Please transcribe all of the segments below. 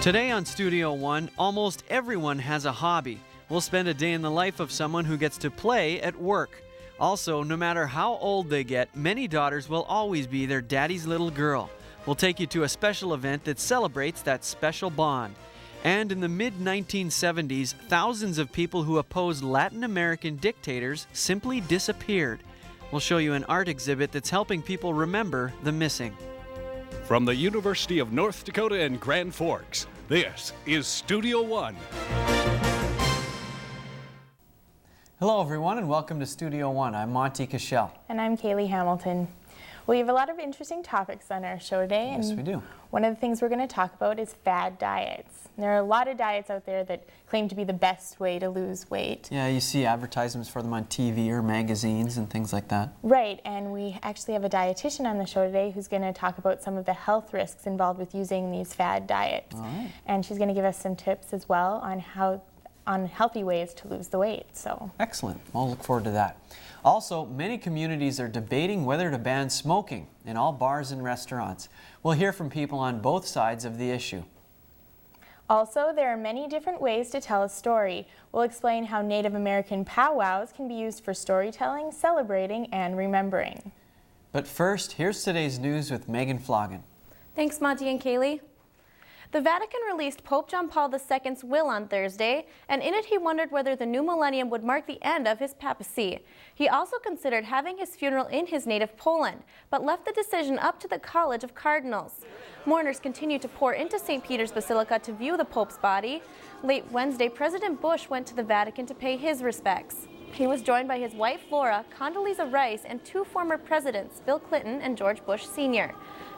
Today on Studio One, almost everyone has a hobby. We'll spend a day in the life of someone who gets to play at work. Also, no matter how old they get, many daughters will always be their daddy's little girl. We'll take you to a special event that celebrates that special bond. And in the mid-1970s, thousands of people who opposed Latin American dictators simply disappeared. We'll show you an art exhibit that's helping people remember the missing. From the University of North Dakota in Grand Forks, this is Studio One. Hello everyone and welcome to Studio One. I'm Monty Cashel. And I'm Kaylee Hamilton. We have a lot of interesting topics on our show today. Yes, we do. One of the things we're going to talk about is fad diets. There are a lot of diets out there that claim to be the best way to lose weight. Yeah, you see advertisements for them on TV or magazines and things like that. Right, and we actually have a dietitian on the show today who's going to talk about some of the health risks involved with using these fad diets. All right. And she's going to give us some tips as well on healthy ways to lose the weight. So excellent. I'll look forward to that. Also, many communities are debating whether to ban smoking in all bars and restaurants. We'll hear from people on both sides of the issue. Also, there are many different ways to tell a story. We'll explain how Native American powwows can be used for storytelling, celebrating, and remembering. But first, here's today's news with Megan Floggen. Thanks, Monty and Kaylee. The Vatican released Pope John Paul II's will on Thursday, and in it he wondered whether the new millennium would mark the end of his papacy. He also considered having his funeral in his native Poland, but left the decision up to the College of Cardinals. Mourners continue to pour into St. Peter's Basilica to view the Pope's body. Late Wednesday, President Bush went to the Vatican to pay his respects. He was joined by his wife Flora, Condoleezza Rice, and two former presidents, Bill Clinton and George Bush Sr.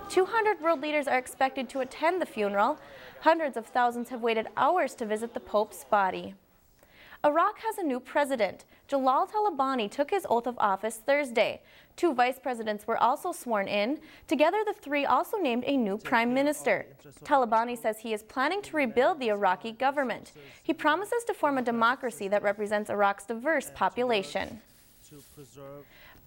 200 world leaders are expected to attend the funeral. Hundreds of thousands have waited hours to visit the Pope's body. Iraq has a new president. Jalal Talabani took his oath of office Thursday. Two vice presidents were also sworn in. Together, the three also named a new prime minister. Talabani says he is planning to rebuild the Iraqi government. He promises to form a democracy that represents Iraq's diverse population.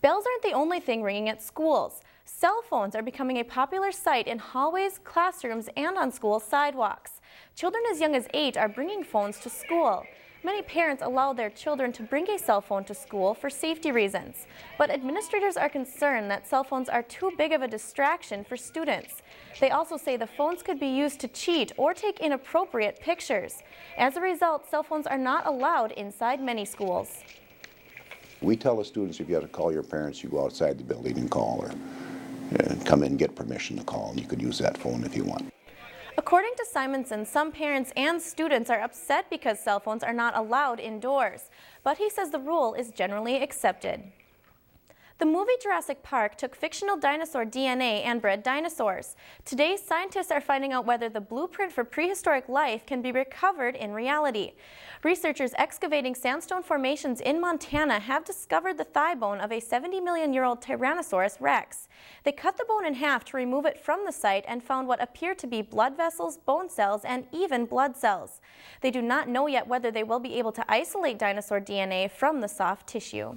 Bells aren't the only thing ringing at schools. Cell phones are becoming a popular sight in hallways, classrooms, and on school sidewalks. Children as young as 8 are bringing phones to school. Many parents allow their children to bring a cell phone to school for safety reasons. But administrators are concerned that cell phones are too big of a distraction for students. They also say the phones could be used to cheat or take inappropriate pictures. As a result, cell phones are not allowed inside many schools. We tell the students if you have to call your parents, you go outside the building and call, or come in and get permission to call, and you could use that phone if you want. According to Simonson, some parents and students are upset because cell phones are not allowed indoors, but he says the rule is generally accepted. The movie Jurassic Park took fictional dinosaur DNA and bred dinosaurs. Today, scientists are finding out whether the blueprint for prehistoric life can be recovered in reality. Researchers excavating sandstone formations in Montana have discovered the thigh bone of a 70-million-year-old Tyrannosaurus rex. They cut the bone in half to remove it from the site and found what appear to be blood vessels, bone cells, and even blood cells. They do not know yet whether they will be able to isolate dinosaur DNA from the soft tissue.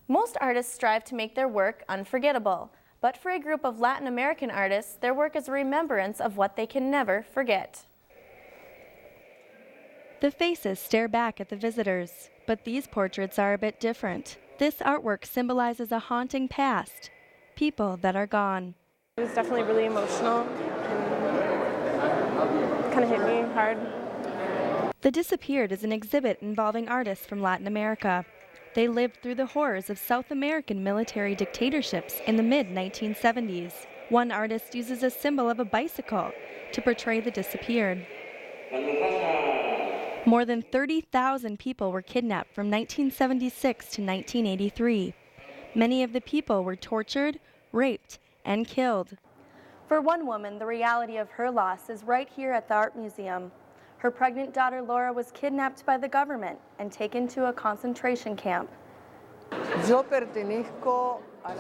Most artists strive to make their work unforgettable, but for a group of Latin American artists, their work is a remembrance of what they can never forget. The faces stare back at the visitors, but these portraits are a bit different. This artwork symbolizes a haunting past, people that are gone. It was definitely really emotional and kind of hit me hard. The Disappeared is an exhibit involving artists from Latin America. They lived through the horrors of South American military dictatorships in the mid-1970s. One artist uses a symbol of a bicycle to portray the disappeared. More than 30,000 people were kidnapped from 1976 to 1983. Many of the people were tortured, raped, and killed. For one woman, the reality of her loss is right here at the Art Museum. Her pregnant daughter Laura was kidnapped by the government and taken to a concentration camp.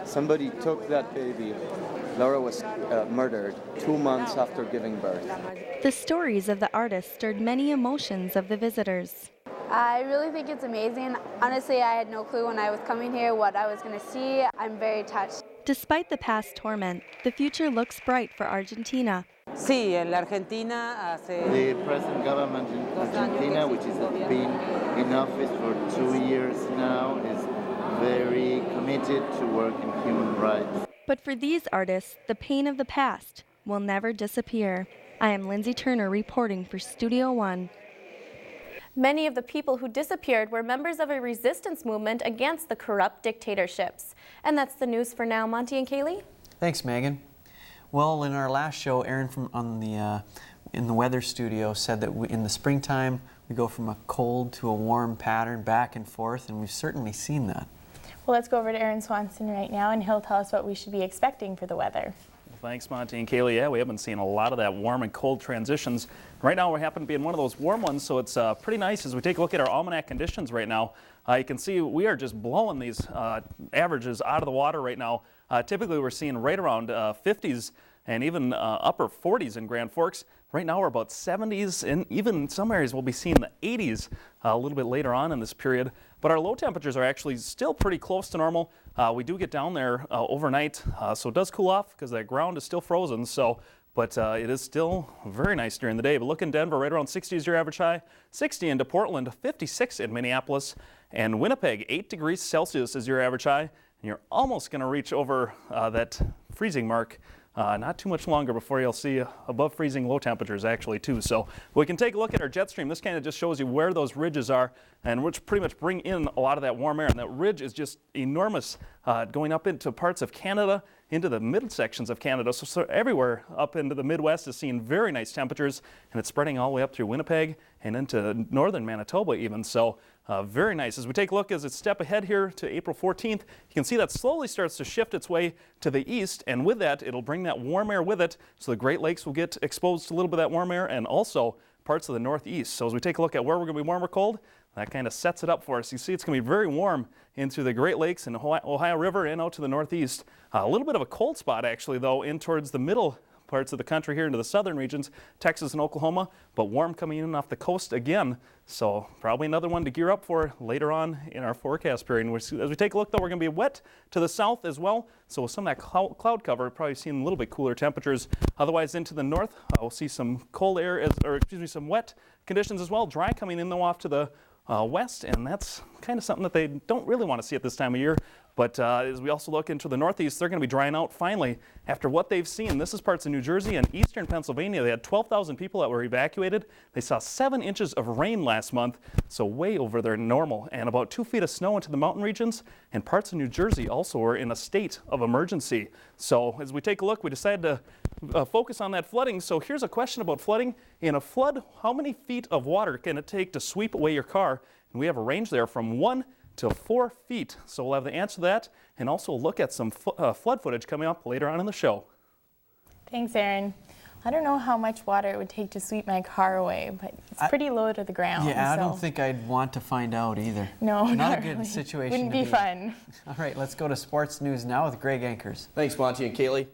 Somebody took that baby. Laura was murdered 2 months after giving birth. The stories of the artists stirred many emotions of the visitors. I really think it's amazing. Honestly, I had no clue when I was coming here what I was going to see. I'm very touched. Despite the past torment, the future looks bright for Argentina. Sí, en la Argentina hace... The present government in Argentina, which has been in office for 2 years now, is very committed to work in human rights. But for these artists, the pain of the past will never disappear. I am Lindsay Turner reporting for Studio One. Many of the people who disappeared were members of a resistance movement against the corrupt dictatorships. And that's the news for now. Monty and Kaylee? Thanks, Megan. Well, in our last show, Aaron in the weather studio said that in the springtime we go from a cold to a warm pattern back and forth, and we've certainly seen that. Well, let's go over to Aaron Swanson right now, and he'll tell us what we should be expecting for the weather. Well, thanks, Monty and Kaylee. Yeah, we have been seeing a lot of that warm and cold transitions. Right now we happen to be in one of those warm ones, so it's pretty nice. As we take a look at our almanac conditions right now, you can see we are just blowing these averages out of the water right now. Typically we're seeing right around 50s and even upper 40s in Grand Forks. Right now we're about 70s, and even in some areas we'll be seeing the 80s a little bit later on in this period. But our low temperatures are actually still pretty close to normal. We do get down there overnight, so it does cool off because that ground is still frozen. But it is still very nice during the day. But look in Denver, right around 60 is your average high. 60 into Portland, 56 in Minneapolis, and Winnipeg, 8 degrees Celsius is your average high. And you're almost going to reach over that freezing mark. Not too much longer before you'll see above freezing low temperatures actually too. So we can take a look at our jet stream. This kind of just shows you where those ridges are, and which pretty much bring in a lot of that warm air. And that ridge is just enormous, going up into parts of Canada, into the mid sections of Canada. So everywhere up into the Midwest is seeing very nice temperatures, and it's spreading all the way up through Winnipeg and into northern Manitoba even. So very nice. As we take a look, as it's step ahead here to April 14th, you can see that slowly starts to shift its way to the east, and with that, it'll bring that warm air with it, so the Great Lakes will get exposed to a little bit of that warm air, and also parts of the northeast. So as we take a look at where we're going to be warm or cold, that kind of sets it up for us. You see it's going to be very warm into the Great Lakes and Ohio River and out to the northeast. A little bit of a cold spot actually though in towards the middle parts of the country here into the southern regions, Texas and Oklahoma, but warm coming in off the coast again. So probably another one to gear up for later on in our forecast period. As we take a look though, we're going to be wet to the south as well. So with some of that cloud cover, probably seeing a little bit cooler temperatures. Otherwise into the north, we'll see some cold air, some wet conditions as well. Dry coming in though off to the west, and that's kind of something that they don't really want to see at this time of year. But as we also look into the northeast, they're going to be drying out finally after what they've seen. This is parts of New Jersey and eastern Pennsylvania. They had 12,000 people that were evacuated. They saw 7 inches of rain last month, so way over their normal, and about 2 feet of snow into the mountain regions, and parts of New Jersey also were in a state of emergency. So as we take a look, we decided to focus on that flooding. So here's a question about flooding. In a flood, how many feet of water can it take to sweep away your car? And we have a range there from 1 to 4 feet. So we'll have the answer to that, and also look at some flood footage coming up later on in the show. Thanks, Aaron. I don't know how much water it would take to sweep my car away, but it's pretty low to the ground. Yeah, I don't think I'd want to find out either. No, not a good really. situation. Wouldn't be fun. All right, let's go to sports news now with Greg Ankers. Thanks, Monty and Kaylee.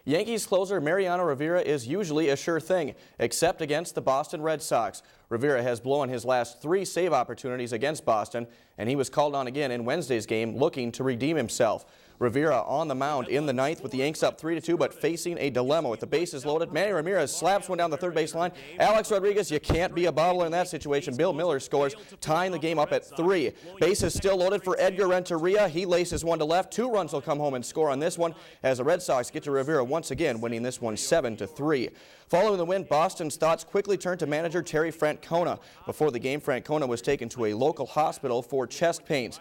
Yankees closer Mariano Rivera is usually a sure thing, except against the Boston Red Sox. Rivera has blown his last 3 save opportunities against Boston, and he was called on again in Wednesday's game looking to redeem himself. Rivera on the mound in the 9th with the Yanks up 3-2, but facing a dilemma with the bases loaded. Manny Ramirez slaps one down the third base line. Alex Rodriguez, you can't be a bottler in that situation. Bill Miller scores, tying the game up at 3. Bases still loaded for Edgar Renteria. He laces one to left. 2 runs will come home and score on this one as the Red Sox get to Rivera once again, winning this one 7-3. Following the win, Boston's thoughts quickly turned to manager Terry Francona. Before the game, Francona was taken to a local hospital for chest pains.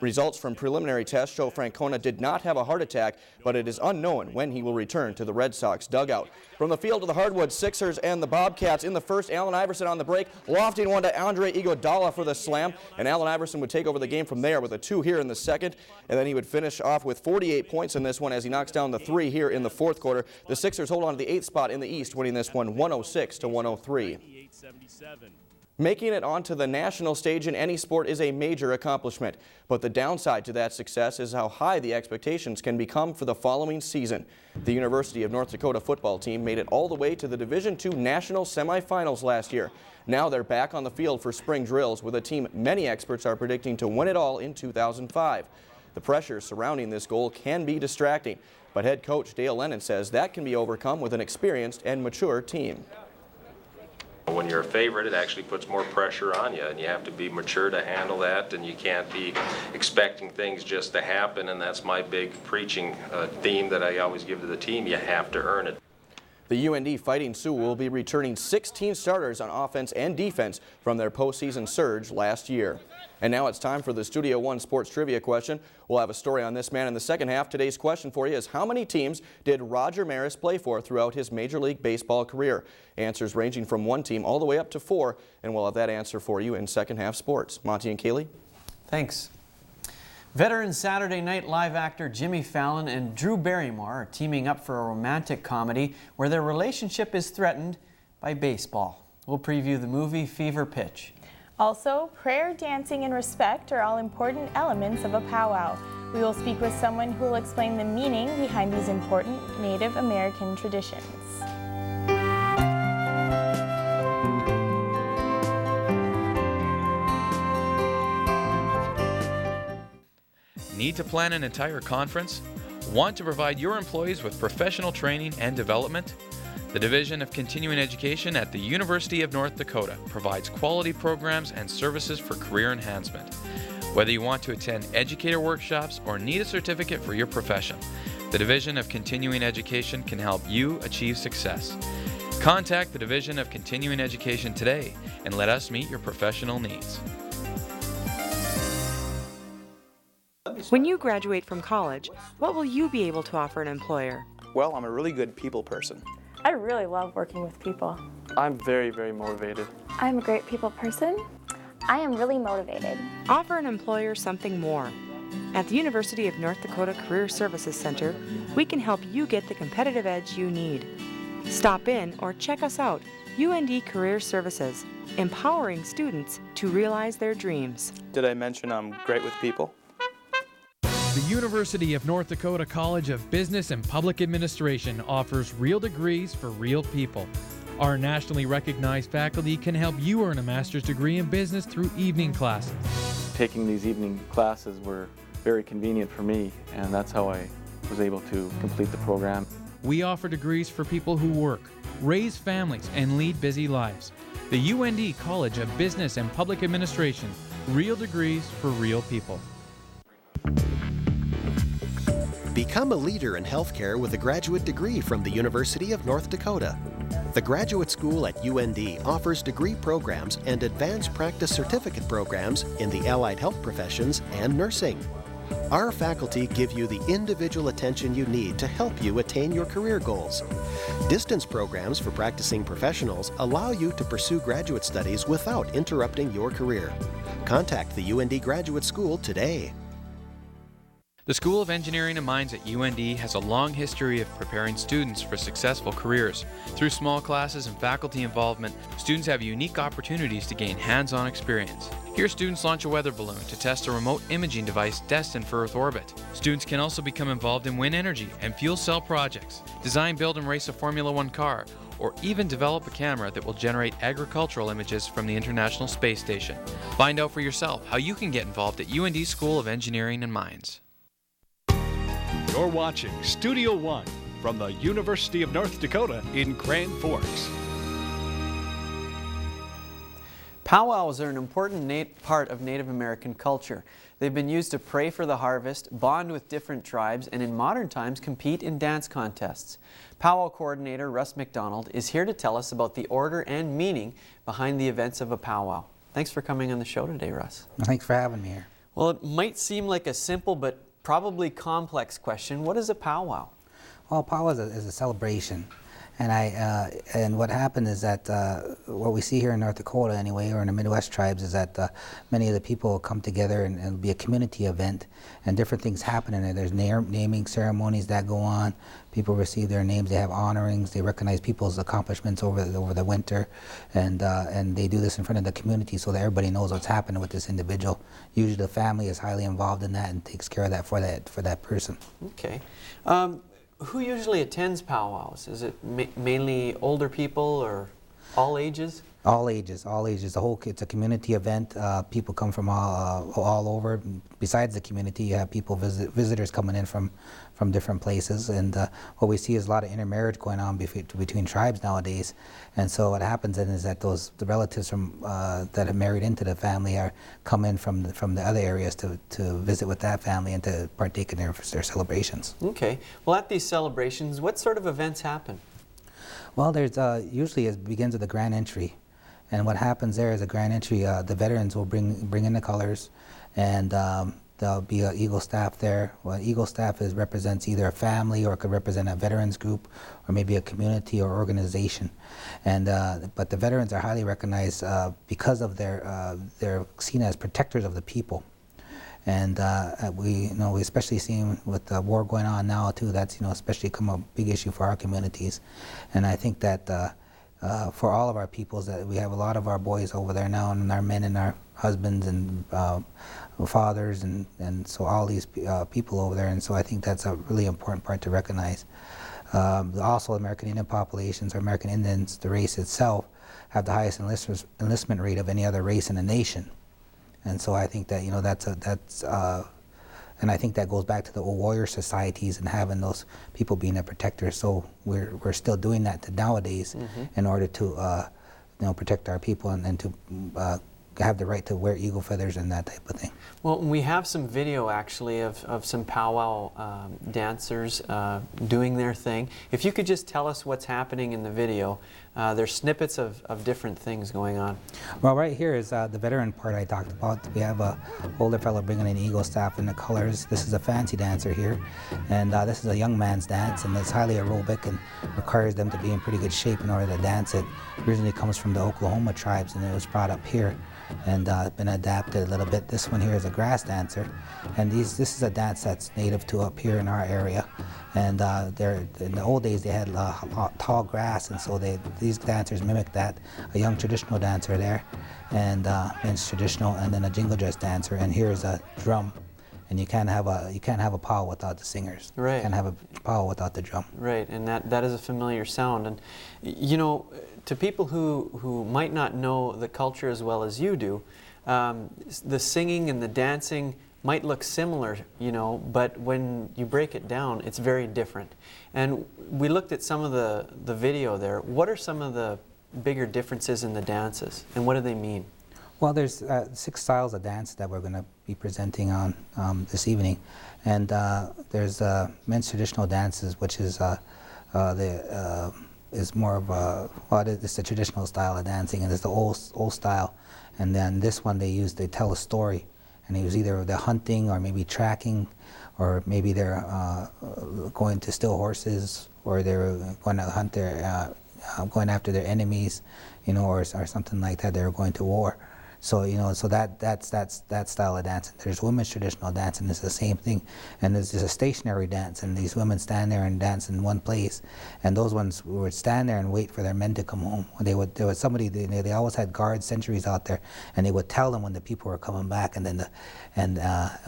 Results from preliminary tests show Francona did not have a heart attack, but it is unknown when he will return to the Red Sox dugout. From the field to the hardwood, Sixers and the Bobcats in the first. Allen Iverson on the break, lofting one to Andre Iguodala for the slam, and Allen Iverson would take over the game from there with a 2 here in the second, and then he would finish off with 48 points in this one as he knocks down the 3 here in the fourth quarter. The Sixers hold on to the 8th spot in the East, winning this one 106-103. Making it onto the national stage in any sport is a major accomplishment, but the downside to that success is how high the expectations can become for the following season. The University of North Dakota football team made it all the way to the Division II national semifinals last year. Now they're back on the field for spring drills with a team many experts are predicting to win it all in 2005. The pressure surrounding this goal can be distracting, but head coach Dale Lennon says that can be overcome with an experienced and mature team. When you're a favorite, it actually puts more pressure on you, and you have to be mature to handle that, and you can't be expecting things just to happen, and that's my big preaching theme that I always give to the team. You have to earn it. The UND Fighting Sioux will be returning 16 starters on offense and defense from their postseason surge last year. And now it's time for the Studio One Sports Trivia question. We'll have a story on this man in the second half. Today's question for you is, how many teams did Roger Maris play for throughout his Major League Baseball career? Answers ranging from 1 team all the way up to 4, and we'll have that answer for you in second half sports. Monty and Kaylee? Thanks. Veteran Saturday Night Live actor Jimmy Fallon and Drew Barrymore are teaming up for a romantic comedy where their relationship is threatened by baseball. We'll preview the movie Fever Pitch. Also, prayer, dancing, and respect are all important elements of a powwow. We will speak with someone who will explain the meaning behind these important Native American traditions. Need to plan an entire conference? Want to provide your employees with professional training and development? The Division of Continuing Education at the University of North Dakota provides quality programs and services for career enhancement. Whether you want to attend educator workshops or need a certificate for your profession, the Division of Continuing Education can help you achieve success. Contact the Division of Continuing Education today and let us meet your professional needs. When you graduate from college, what will you be able to offer an employer? Well, I'm a really good people person. I really love working with people. I'm very, very motivated. I'm a great people person. I am really motivated. Offer an employer something more. At the University of North Dakota Career Services Center, we can help you get the competitive edge you need. Stop in or check us out. UND Career Services, empowering students to realize their dreams. Did I mention I'm great with people? The University of North Dakota College of Business and Public Administration offers real degrees for real people. Our nationally recognized faculty can help you earn a master's degree in business through evening classes. Taking these evening classes were very convenient for me, and that's how I was able to complete the program. We offer degrees for people who work, raise families, and lead busy lives. The UND College of Business and Public Administration, real degrees for real people. Become a leader in healthcare with a graduate degree from the University of North Dakota. The Graduate School at UND offers degree programs and advanced practice certificate programs in the allied health professions and nursing. Our faculty give you the individual attention you need to help you attain your career goals. Distance programs for practicing professionals allow you to pursue graduate studies without interrupting your career. Contact the UND Graduate School today. The School of Engineering and Mines at UND has a long history of preparing students for successful careers. Through small classes and faculty involvement, students have unique opportunities to gain hands-on experience. Here, students launch a weather balloon to test a remote imaging device destined for Earth orbit. Students can also become involved in wind energy and fuel cell projects, design, build, and race a Formula One car, or even develop a camera that will generate agricultural images from the International Space Station. Find out for yourself how you can get involved at UND School of Engineering and Mines. You're watching Studio One from the University of North Dakota in Grand Forks. Powwows are an important part of Native American culture. They've been used to pray for the harvest, bond with different tribes, and in modern times compete in dance contests. Powwow coordinator Russ McDonald is here to tell us about the order and meaning behind the events of a powwow. Thanks for coming on the show today, Russ. Thanks for having me here. Well, it might seem like a simple but probably complex question. What is a powwow? Well, powwow is a celebration. And what happened is that what we see here in North Dakota anyway, or in the Midwest tribes, is that many of the people come together and it'll be a community event and different things happen in there. There's naming ceremonies that go on. People receive their names, they have honorings, they recognize people's accomplishments over the winter, and they do this in front of the community so that everybody knows what's happening with this individual. Usually the family is highly involved in that and takes care of that for that person. Okay. Who usually attends powwows? Is it mainly older people or all ages? All ages, all ages. It's a community event. People come from all over. Besides the community, you have people visitors coming in from different places. And what we see is a lot of intermarriage going on between tribes nowadays. And so what happens then is that the relatives from that have married into the family come in from the other areas to visit with that family and to partake in their celebrations. Okay. Well, at these celebrations, what sort of events happen? Well, there's usually it begins with a grand entry. And what happens there is a grand entry. The veterans will bring in the colors, and there'll be an Eagle staff there. Well, Eagle staff represents either a family or it could represent a veterans group or maybe a community or organization. And but the veterans are highly recognized because of they're seen as protectors of the people. And we especially seen with the war going on now too. That's especially become a big issue for our communities. And I think that. For all of our peoples, that we have a lot of our boys over there now, and our men and our husbands and fathers, and so all these people over there. And so I think that's a really important part to recognize. Also, American Indian populations, or American Indians, the race itself, have the highest enlistment rate of any other race in the nation. And so I think that and I think that goes back to the old warrior societies and having those people being a protector. So we're still doing that nowadays in order to protect our people and to have the right to wear eagle feathers and that type of thing. Well, we have some video actually of some powwow dancers doing their thing. If you could just tell us what's happening in the video. There's snippets of different things going on. Well, right here is the veteran part I talked about. We have a older fellow bringing in eagle staff in the colors. This is a fancy dancer here, and this is a young man's dance, and it's highly aerobic and requires them to be in pretty good shape in order to dance it. Originally comes from the Oklahoma tribes, and it was brought up here and been adapted a little bit. This one here is a grass dancer, and this is a dance that's native to up here in our area. And in the old days, they had tall grass, and so these dancers mimic that. A young traditional dancer there, and men's traditional, and then a jingle dress dancer. And here's a drum, and you can't have a powwow without the singers. Right. You can't have a powwow without the drum. Right, and that is a familiar sound. And to people who might not know the culture as well as you do, the singing and the dancing might look similar, but when you break it down, it's very different. And we looked at some of the video there. What are some of the bigger differences in the dances, and what do they mean? Well, there's 6 styles of dance that we're going to be presenting on this evening. And there's men's traditional dances, which is more of it's the traditional style of dancing, and it's the old style. And then this one they tell a story. And it was either they're hunting or maybe tracking, or maybe they're going to steal horses, or they're going to hunt going after their enemies, or something like that. They're going to war. So so that's that style of dancing. There's women's traditional dance, and it's the same thing. And there's a stationary dance, and these women stand there and dance in one place. And those ones would stand there and wait for their men to come home. There was somebody. They always had guards, sentries out there, and they would tell them when the people were coming back, and then and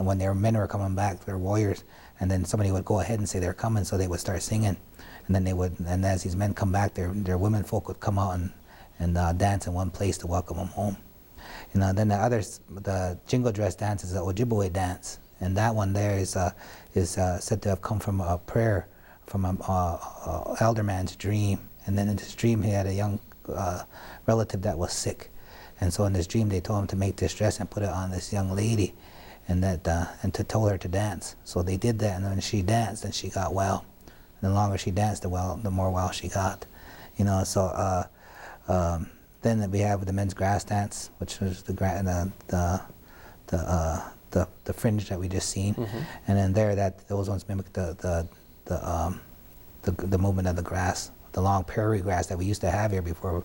when their men were coming back, their warriors, and then somebody would go ahead and say they're coming, so they would start singing, and then and as these men come back, their women folk would come out and dance in one place to welcome them home. Then the jingle dress dance is the Ojibwe dance, and that one there is said to have come from a prayer from an elder man's dream. And then in this dream, he had a young relative that was sick, and so in this dream they told him to make this dress and put it on this young lady, and to tell her to dance. So they did that, and when she danced, and she got well. And the longer she danced, the more well she got. Then we have the men's grass dance, which was the fringe that we just seen, and then those ones mimic the movement of the grass, the long prairie grass that we used to have here before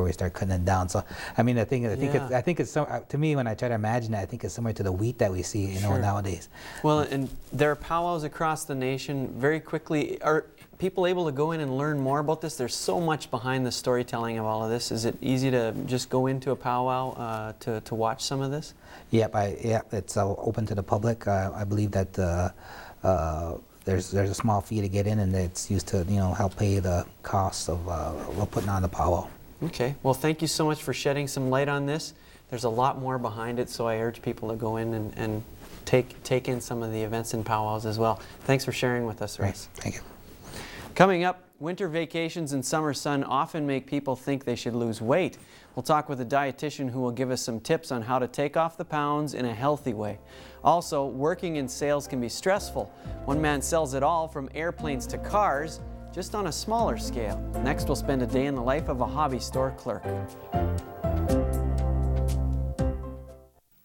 we start cutting it down. So I mean, I think it's to me, when I try to imagine it, I think it's similar to the wheat that we see nowadays. Well, and there are powwows across the nation. Very quickly, are people able to go in and learn more about this? There's so much behind the storytelling of all of this. Is it easy to just go into a powwow to watch some of this? Yep, it's open to the public. I believe that there's a small fee to get in, and it's used to help pay the costs of putting on the powwow. Okay, well, thank you so much for shedding some light on this. There's a lot more behind it, so I urge people to go in and take in some of the events and powwows as well. Thanks for sharing with us, Russ. Thank you. Coming up, winter vacations and summer sun often make people think they should lose weight. We'll talk with a dietitian who will give us some tips on how to take off the pounds in a healthy way. Also, working in sales can be stressful. One man sells it all, from airplanes to cars, just on a smaller scale. Next, we'll spend a day in the life of a hobby store clerk.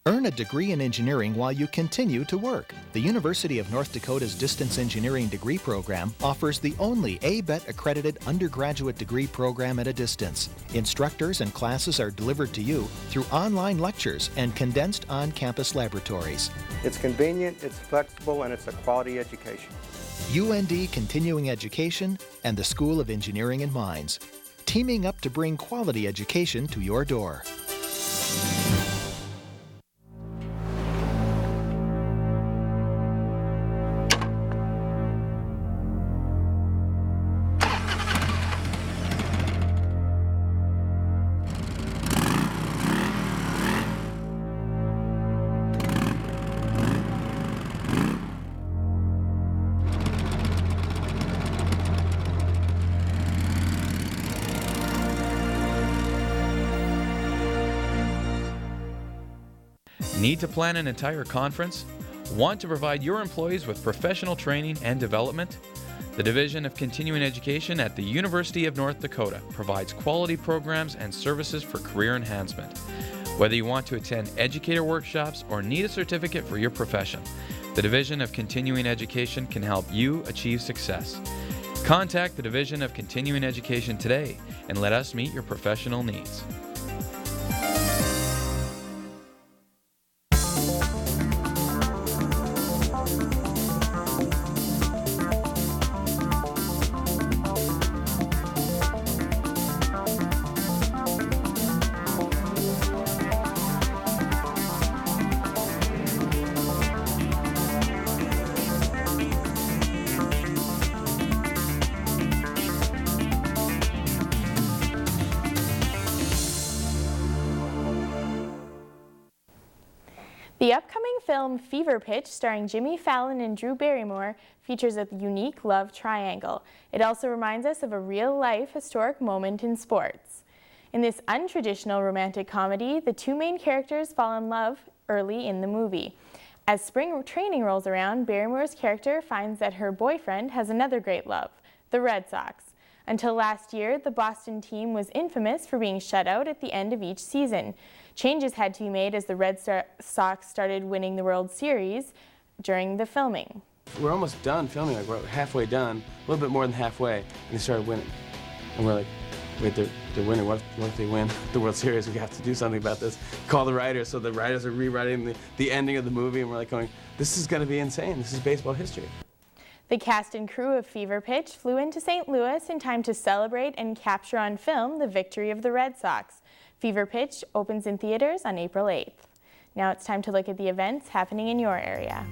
Earn a degree in engineering while you continue to work. The University of North Dakota's Distance Engineering degree program offers the only ABET accredited undergraduate degree program at a distance. Instructors and classes are delivered to you through online lectures and condensed on-campus laboratories. It's convenient, it's flexible, and it's a quality education. UND Continuing Education and the School of Engineering and Mines, teaming up to bring quality education to your door. Need to plan an entire conference? Want to provide your employees with professional training and development? The Division of Continuing Education at the University of North Dakota provides quality programs and services for career enhancement. Whether you want to attend educator workshops or need a certificate for your profession, the Division of Continuing Education can help you achieve success. Contact the Division of Continuing Education today and let us meet your professional needs. The upcoming film Fever Pitch, starring Jimmy Fallon and Drew Barrymore, features a unique love triangle. It also reminds us of a real-life historic moment in sports. In this untraditional romantic comedy, the two main characters fall in love early in the movie. As spring training rolls around, Barrymore's character finds that her boyfriend has another great love, the Red Sox. Until last year, the Boston team was infamous for being shut out at the end of each season. Changes had to be made as the Red Sox started winning the World Series during the filming. We're almost done filming, like we're halfway done, a little bit more than halfway, and they started winning. And we're like, wait, they're winning, what if they win the World Series? We have to do something about this. Call the writers, so the writers are rewriting the ending of the movie, and we're like going, this is gonna be insane, this is baseball history. The cast and crew of Fever Pitch flew into St. Louis in time to celebrate and capture on film the victory of the Red Sox. Fever Pitch opens in theaters on April 8th. Now it's time to look at the events happening in your area.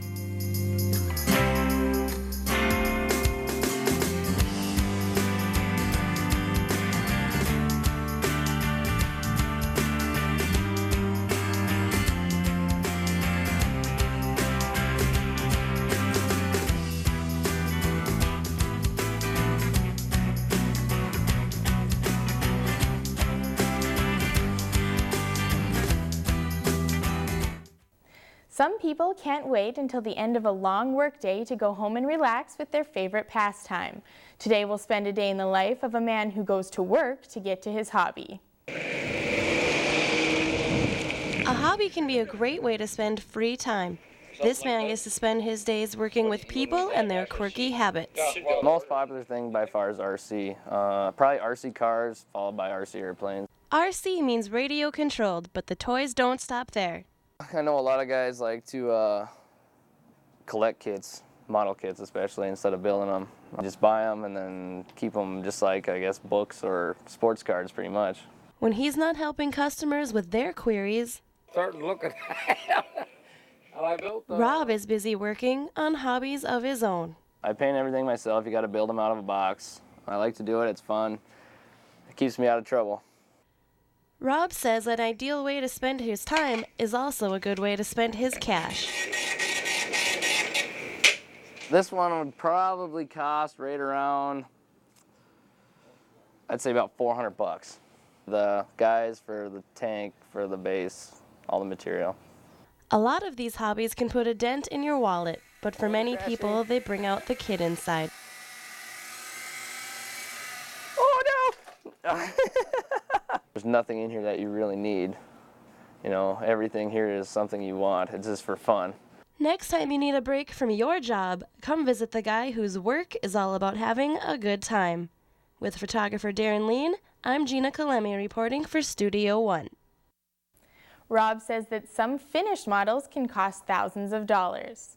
Some people can't wait until the end of a long workday to go home and relax with their favorite pastime. Today we'll spend a day in the life of a man who goes to work to get to his hobby. A hobby can be a great way to spend free time. This man gets to spend his days working with people and their quirky habits. Most popular thing by far is RC. Probably RC cars, followed by RC airplanes. RC means radio controlled, but the toys don't stop there. I know a lot of guys like to collect kits, model kits especially, instead of building them. Just buy them and then keep them just like, I guess, books or sports cards pretty much. When he's not helping customers with their queries, starting looking Rob is busy working on hobbies of his own. I paint everything myself. You got to build them out of a box. I like to do it. It's fun. It keeps me out of trouble. Rob says an ideal way to spend his time is also a good way to spend his cash. This one would probably cost right around, I'd say about 400 bucks. The guys for the tank, for the base, all the material. A lot of these hobbies can put a dent in your wallet, but for many people, they bring out the kid inside. Oh no! There's nothing in here that you really need. You know, everything here is something you want. It's just for fun. Next time you need a break from your job, come visit the guy whose work is all about having a good time. With photographer Darren Lean, I'm Gina Kalemi reporting for Studio One. Rob says that some finished models can cost thousands of dollars.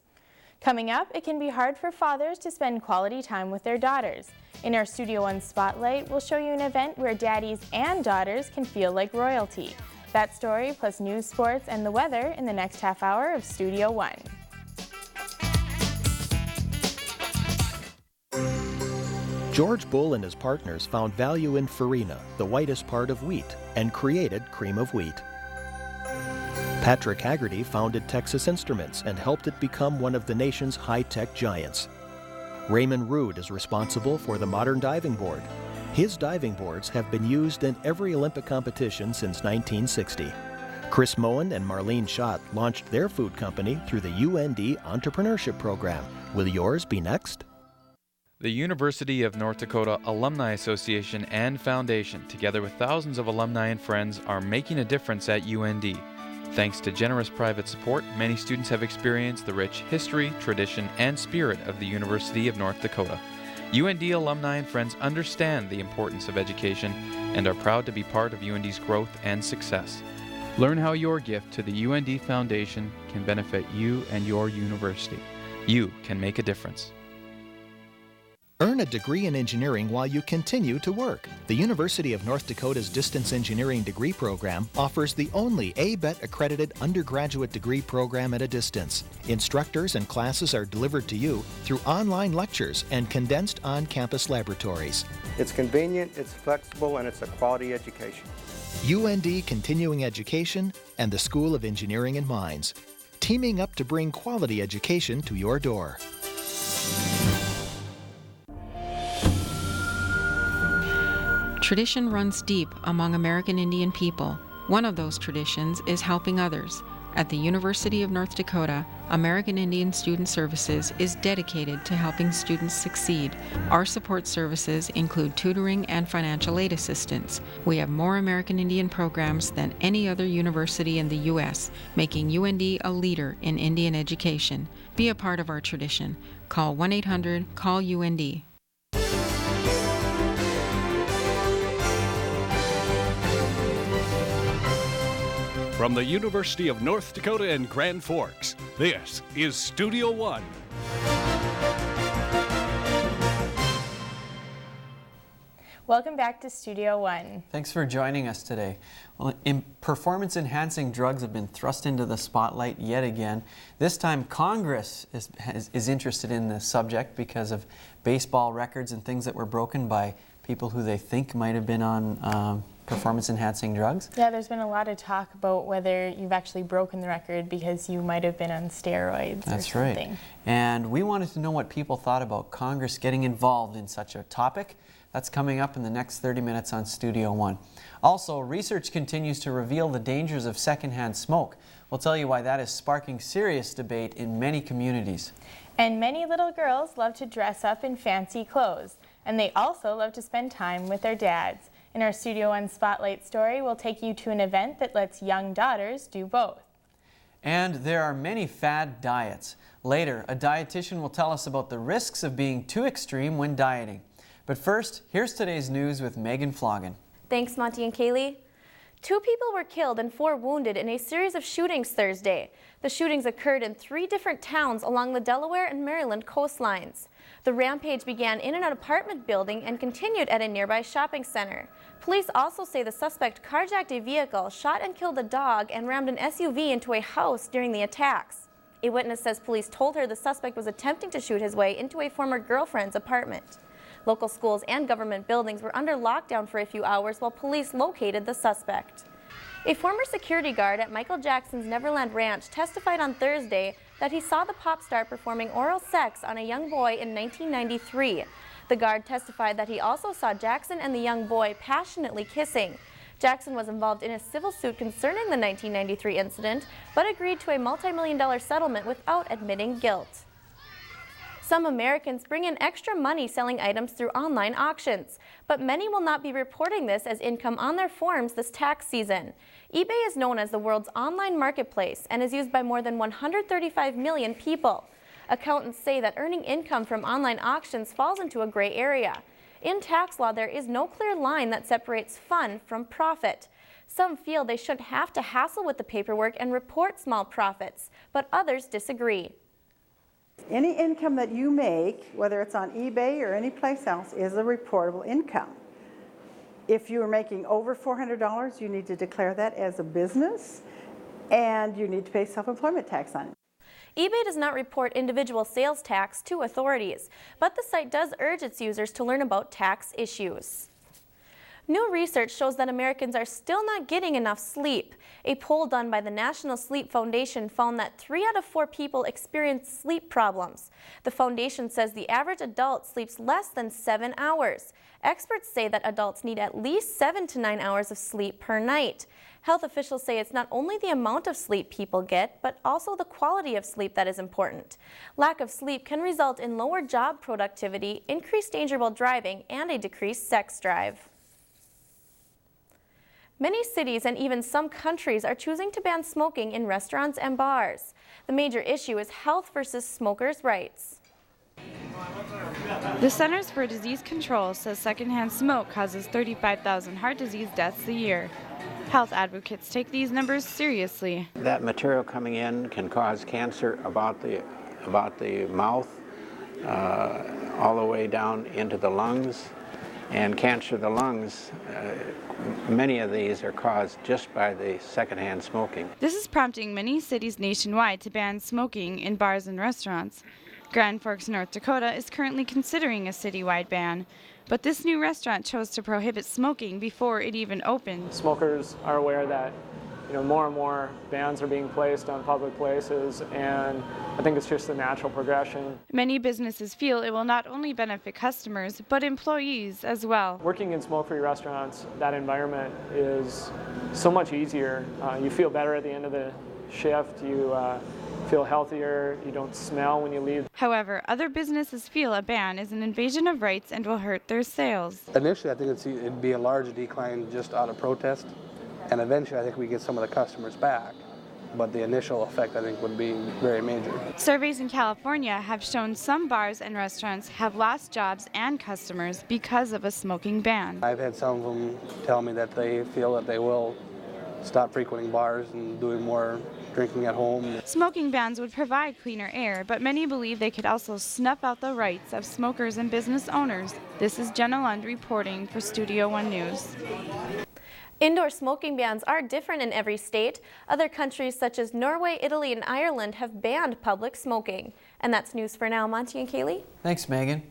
Coming up, it can be hard for fathers to spend quality time with their daughters. In our Studio One Spotlight, we'll show you an event where daddies and daughters can feel like royalty. That story plus news, sports, and the weather in the next half hour of Studio One. George Bull and his partners found value in farina, the whitest part of wheat, and created cream of wheat. Patrick Haggerty founded Texas Instruments and helped it become one of the nation's high-tech giants. Raymond Rood is responsible for the modern diving board. His diving boards have been used in every Olympic competition since 1960. Chris Moen and Marlene Schott launched their food company through the UND Entrepreneurship Program. Will yours be next? The University of North Dakota Alumni Association and Foundation, together with thousands of alumni and friends, are making a difference at UND. Thanks to generous private support, many students have experienced the rich history, tradition, and spirit of the University of North Dakota. UND alumni and friends understand the importance of education and are proud to be part of UND's growth and success. Learn how your gift to the UND Foundation can benefit you and your university. You can make a difference. Earn a degree in engineering while you continue to work. The University of North Dakota's Distance Engineering degree program offers the only ABET accredited undergraduate degree program at a distance. Instructors and classes are delivered to you through online lectures and condensed on-campus laboratories. It's convenient, it's flexible, and it's a quality education. UND Continuing Education and the School of Engineering and Mines, teaming up to bring quality education to your door. Tradition runs deep among American Indian people. One of those traditions is helping others. At the University of North Dakota, American Indian Student Services is dedicated to helping students succeed. Our support services include tutoring and financial aid assistance. We have more American Indian programs than any other university in the U.S., making UND a leader in Indian education. Be a part of our tradition. Call 1-800-CALL-UND. From the University of North Dakota in Grand Forks, this is Studio One. Welcome back to Studio One. Thanks for joining us today. Well, performance-enhancing drugs have been thrust into the spotlight yet again. This time, Congress is interested in the subject because of baseball records and things that were broken by people who they think might have been on performance-enhancing drugs. Yeah, there's been a lot of talk about whether you've actually broken the record because you might have been on steroids or something. Right. And we wanted to know what people thought about Congress getting involved in such a topic. That's coming up in the next 30 minutes on Studio One. Also, research continues to reveal the dangers of secondhand smoke. We'll tell you why that is sparking serious debate in many communities. And many little girls love to dress up in fancy clothes. And they also love to spend time with their dads. In our Studio One Spotlight story, we'll take you to an event that lets young daughters do both. And there are many fad diets. Later, a dietitian will tell us about the risks of being too extreme when dieting. But first, here's today's news with Megan Floggen. Thanks, Monty and Kaylee. 2 people were killed and 4 wounded in a series of shootings Thursday. The shootings occurred in 3 different towns along the Delaware and Maryland coastlines. The rampage began in an apartment building and continued at a nearby shopping center. Police also say the suspect carjacked a vehicle, shot and killed a dog, and rammed an SUV into a house during the attacks. A witness says police told her the suspect was attempting to shoot his way into a former girlfriend's apartment. Local schools and government buildings were under lockdown for a few hours while police located the suspect. A former security guard at Michael Jackson's Neverland Ranch testified on Thursday that he saw the pop star performing oral sex on a young boy in 1993. The guard testified that he also saw Jackson and the young boy passionately kissing. Jackson was involved in a civil suit concerning the 1993 incident, but agreed to a multi-million-dollar settlement without admitting guilt. Some Americans bring in extra money selling items through online auctions, but many will not be reporting this as income on their forms this tax season. eBay is known as the world's online marketplace and is used by more than 135 million people. Accountants say that earning income from online auctions falls into a gray area. In tax law, there is no clear line that separates fun from profit. Some feel they shouldn't have to hassle with the paperwork and report small profits, but others disagree. Any income that you make, whether it's on eBay or any place else, is a reportable income. If you are making over $400, you need to declare that as a business, and you need to pay self-employment tax on it. eBay does not report individual sales tax to authorities, but the site does urge its users to learn about tax issues. New research shows that Americans are still not getting enough sleep. A poll done by the National Sleep Foundation found that 3 out of 4 people experience sleep problems. The foundation says the average adult sleeps less than 7 hours. Experts say that adults need at least 7 to 9 hours of sleep per night. Health officials say it's not only the amount of sleep people get, but also the quality of sleep that is important. Lack of sleep can result in lower job productivity, increased danger while driving, and a decreased sex drive. Many cities and even some countries are choosing to ban smoking in restaurants and bars. The major issue is health versus smokers' rights. The Centers for Disease Control says secondhand smoke causes 35,000 heart disease deaths a year. Health advocates take these numbers seriously. That material coming in can cause cancer about the mouth, all the way down into the lungs. And cancer of the lungs, many of these are caused just by the secondhand smoking. This is prompting many cities nationwide to ban smoking in bars and restaurants. Grand Forks, North Dakota is currently considering a citywide ban, but this new restaurant chose to prohibit smoking before it even opened. Smokers are aware that more and more bans are being placed on public places, and I think it's just the natural progression. Many businesses feel it will not only benefit customers, but employees as well. Working in smoke-free restaurants, that environment is so much easier. You feel better at the end of the shift, you feel healthier, you don't smell when you leave. However, other businesses feel a ban is an invasion of rights and will hurt their sales. Initially, I think it'd be a large decline just out of protest. And eventually I think we get some of the customers back, but the initial effect I think would be very major. Surveys in California have shown some bars and restaurants have lost jobs and customers because of a smoking ban. I've had some of them tell me that they feel that they will stop frequenting bars and doing more drinking at home. Smoking bans would provide cleaner air, but many believe they could also snuff out the rights of smokers and business owners. This is Jenna Lund reporting for Studio One News. Indoor smoking bans are different in every state. Other countries such as Norway, Italy, and Ireland have banned public smoking. And that's news for now. Monty and Kaylee? Thanks, Megan.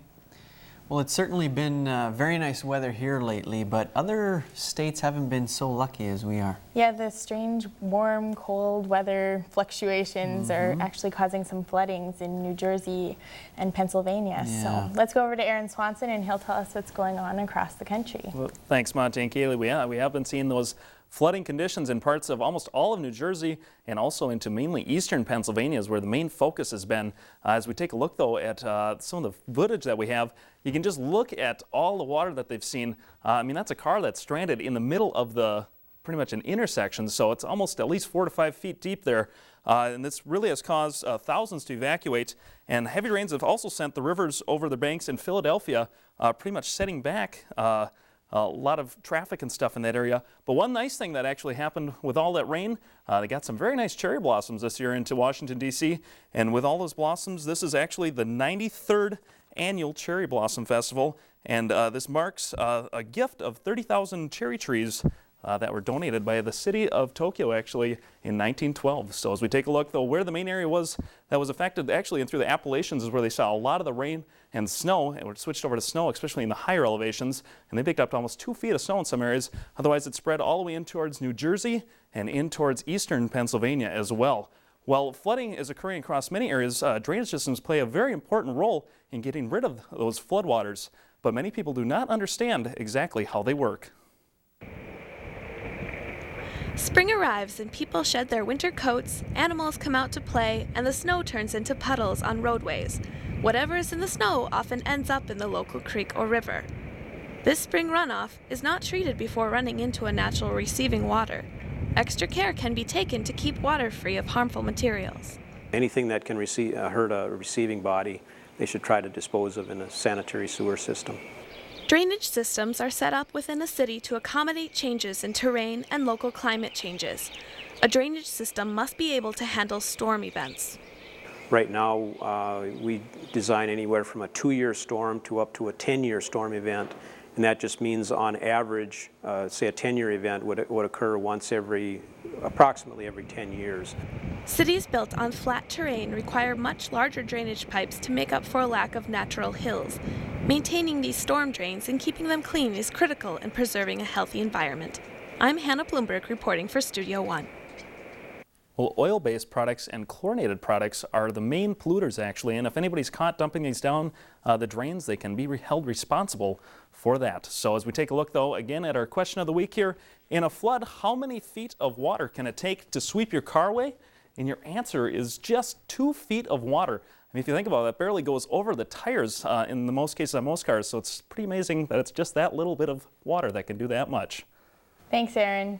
Well, it's certainly been very nice weather here lately, but other states haven't been so lucky as we are. Yeah, the strange warm, cold weather fluctuations are actually causing some floodings in New Jersey and Pennsylvania. Yeah. So let's go over to Aaron Swanson and he'll tell us what's going on across the country. Well, thanks, Monty and Kaylee. We have been seeing those flooding conditions in parts of almost all of New Jersey and also into mainly eastern Pennsylvania is where the main focus has been. As we take a look, though, at some of the footage that we have, you can just look at all the water that they've seen. I mean, that's a car that's stranded in the middle of the pretty much an intersection, so it's almost at least 4 to 5 feet deep there. And this really has caused thousands to evacuate. And heavy rains have also sent the rivers over the banks in Philadelphia, pretty much setting back a lot of traffic and stuff in that area. But one nice thing that actually happened with all that rain, they got some very nice cherry blossoms this year into Washington, D.C. And with all those blossoms, this is actually the 93rd annual Cherry Blossom Festival. And this marks a gift of 30,000 cherry trees that were donated by the city of Tokyo actually in 1912. So as we take a look though where the main area was that was affected actually and through the Appalachians is where they saw a lot of the rain and snow, and it switched over to snow, especially in the higher elevations, and they picked up almost 2 feet of snow in some areas. Otherwise it spread all the way in towards New Jersey and in towards eastern Pennsylvania as well. While flooding is occurring across many areas, drainage systems play a very important role in getting rid of those floodwaters, but many people do not understand exactly how they work. Spring arrives and people shed their winter coats, animals come out to play, and the snow turns into puddles on roadways. Whatever is in the snow often ends up in the local creek or river. This spring runoff is not treated before running into a natural receiving water. Extra care can be taken to keep water free of harmful materials. Anything that can hurt a receiving body, they should try to dispose of in a sanitary sewer system. Drainage systems are set up within a city to accommodate changes in terrain and local climate changes. A drainage system must be able to handle storm events. Right now, we design anywhere from a 2-year storm to up to a 10-year storm event, and that just means on average, say a 10-year event would occur approximately every 10 years. Cities built on flat terrain require much larger drainage pipes to make up for a lack of natural hills. Maintaining these storm drains and keeping them clean is critical in preserving a healthy environment. I'm Hannah Bloomberg reporting for Studio One. Well, oil-based products and chlorinated products are the main polluters actually, and if anybody's caught dumping these down the drains, they can be held responsible for that. So as we take a look though, again at our question of the week here, in a flood, how many feet of water can it take to sweep your car away? And your answer is just 2 feet of water. I mean, if you think about it, that barely goes over the tires in the most cases on most cars, so it's pretty amazing that it's just that little bit of water that can do that much. Thanks, Aaron.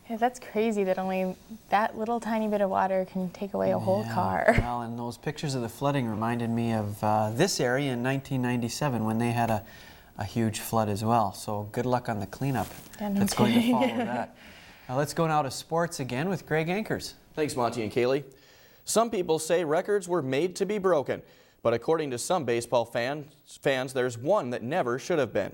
Yeah, that's crazy that only that little tiny bit of water can take away a whole car. Well, and those pictures of the flooding reminded me of this area in 1997 when they had a huge flood as well. So good luck on the cleanup that's going to follow that. Now let's go now to sports again with Greg Ankers. Thanks, Monty and Kaylee. Some people say records were made to be broken, but according to some baseball fans, there's one that never should have been.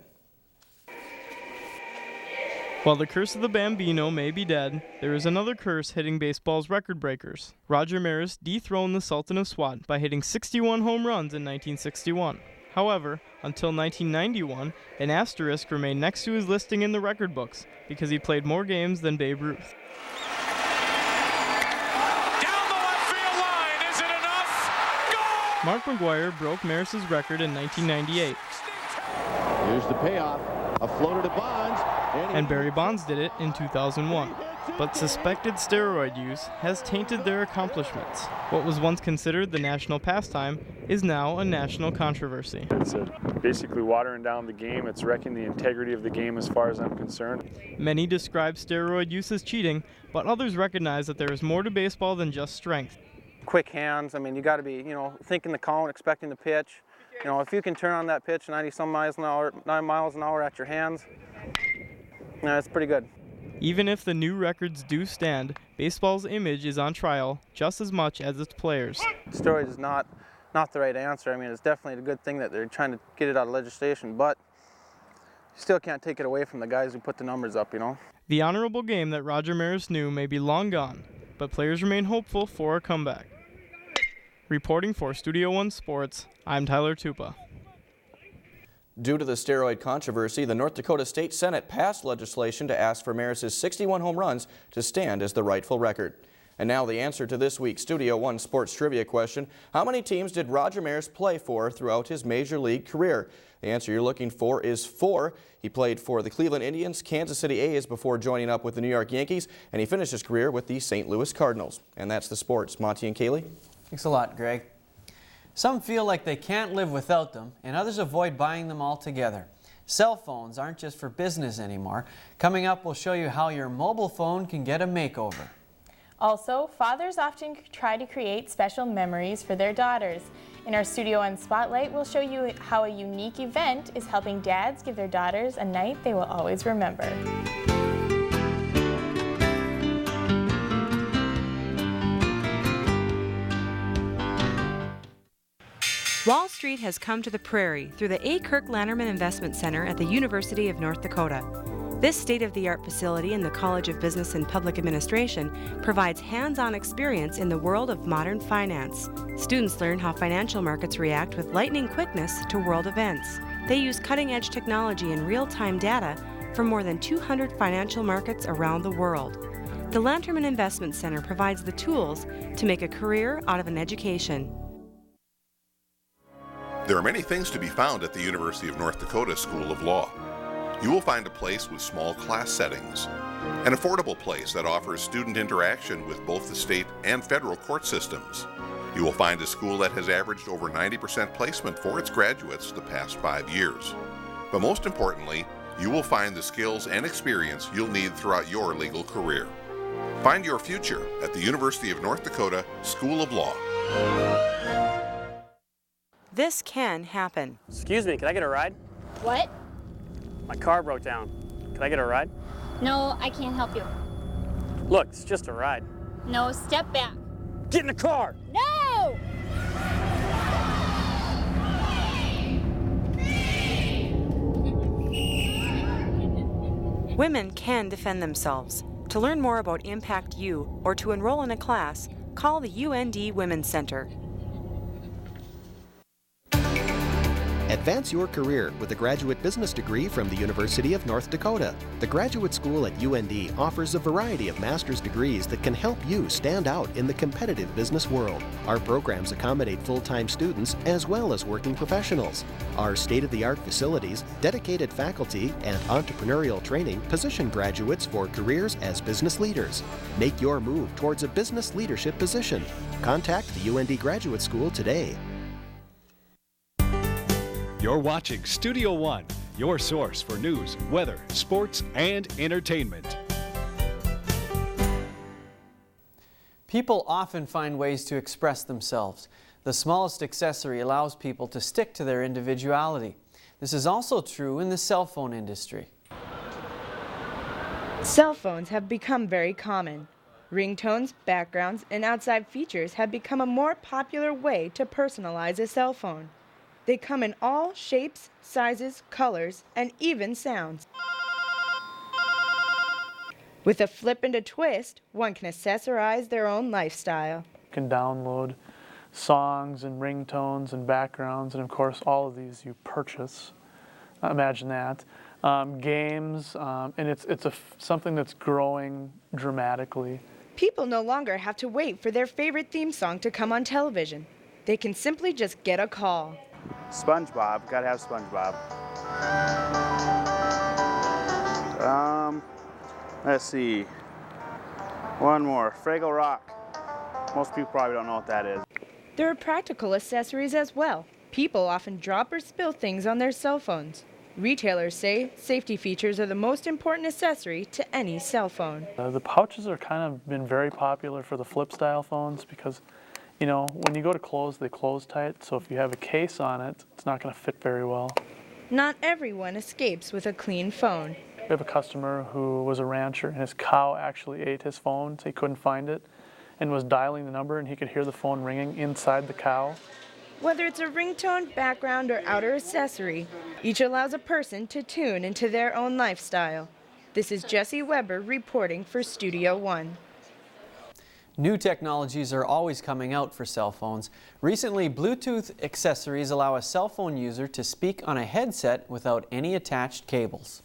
While the curse of the Bambino may be dead, there is another curse hitting baseball's record breakers. Roger Maris dethroned the Sultan of Swat by hitting 61 home runs in 1961. However, until 1991, an asterisk remained next to his listing in the record books because he played more games than Babe Ruth. Down the left field line, is it enough? Goal! Mark McGwire broke Maris's record in 1998. Here's the payoff, a floater to Bonds. And Barry Bonds did it in 2001. But suspected steroid use has tainted their accomplishments. What was once considered the national pastime is now a national controversy. It's basically watering down the game. It's wrecking the integrity of the game as far as I'm concerned. Many describe steroid use as cheating, but others recognize that there is more to baseball than just strength. Quick hands, I mean, you got to be, thinking the count, expecting the pitch. If you can turn on that pitch 90-some miles an hour, 9 miles an hour at your hands, that's pretty good. Even if the new records do stand, baseball's image is on trial just as much as its players. Steroids is not the right answer. I mean, it's definitely a good thing that they're trying to get it out of legislation, but you still can't take it away from the guys who put the numbers up, The honorable game that Roger Maris knew may be long gone, but players remain hopeful for a comeback. Reporting for Studio One Sports, I'm Tyler Tupa. Due to the steroid controversy, the North Dakota State Senate passed legislation to ask for Maris's 61 home runs to stand as the rightful record. And now the answer to this week's Studio One Sports Trivia question. How many teams did Roger Maris play for throughout his Major League career? The answer you're looking for is 4. He played for the Cleveland Indians, Kansas City A's before joining up with the New York Yankees, and he finished his career with the St. Louis Cardinals. And that's the sports. Monty and Kaylee? Thanks a lot, Greg. Some feel like they can't live without them, and others avoid buying them altogether. Cell phones aren't just for business anymore. Coming up, we'll show you how your mobile phone can get a makeover. Also, fathers often try to create special memories for their daughters. In our Studio One Spotlight, we'll show you how a unique event is helping dads give their daughters a night they will always remember. Wall Street has come to the prairie through the A. Kirk Lannerman Investment Center at the University of North Dakota. This state-of-the-art facility in the College of Business and Public Administration provides hands-on experience in the world of modern finance. Students learn how financial markets react with lightning quickness to world events. They use cutting-edge technology and real-time data from more than 200 financial markets around the world. The Lanterman Investment Center provides the tools to make a career out of an education. There are many things to be found at the University of North Dakota School of Law. You will find a place with small class settings, an affordable place that offers student interaction with both the state and federal court systems. You will find a school that has averaged over 90% placement for its graduates the past 5 years. But most importantly, you will find the skills and experience you'll need throughout your legal career. Find your future at the University of North Dakota School of Law. This can happen. Excuse me, can I get a ride? What? My car broke down. Can I get a ride? No, I can't help you. Look, it's just a ride. No, step back. Get in the car! No! Women can defend themselves. To learn more about Impact U or to enroll in a class, call the UND Women's Center. Advance your career with a graduate business degree from the University of North Dakota. The graduate school at UND offers a variety of master's degrees that can help you stand out in the competitive business world. Our programs accommodate full-time students as well as working professionals. Our state-of-the-art facilities, dedicated faculty, and entrepreneurial training position graduates for careers as business leaders. Make your move towards a business leadership position. Contact the UND Graduate School today. You're watching Studio One, your source for news, weather, sports, and entertainment. People often find ways to express themselves. The smallest accessory allows people to stick to their individuality. This is also true in the cell phone industry. Cell phones have become very common. Ringtones, backgrounds, and outside features have become a more popular way to personalize a cell phone. They come in all shapes, sizes, colors, and even sounds. With a flip and a twist, one can accessorize their own lifestyle. You can download songs and ringtones and backgrounds, and of course all of these you purchase. Imagine that. Games, and it's something that's growing dramatically. People no longer have to wait for their favorite theme song to come on television. They can simply just get a call. SpongeBob, gotta have SpongeBob. Let's see. One more, Fraggle Rock. Most people probably don't know what that is. There are practical accessories as well. People often drop or spill things on their cell phones. Retailers say safety features are the most important accessory to any cell phone. The pouches are kind of been very popular for the flip style phones because, you know, when you go to close, they close tight, so if you have a case on it, it's not going to fit very well. Not everyone escapes with a clean phone. We have a customer who was a rancher, and his cow actually ate his phone, so he couldn't find it, and was dialing the number, and he could hear the phone ringing inside the cow. Whether it's a ringtone, background, or outer accessory, each allows a person to tune into their own lifestyle. This is Jesse Weber reporting for Studio One. New technologies are always coming out for cell phones. Recently, Bluetooth accessories allow a cell phone user to speak on a headset without any attached cables.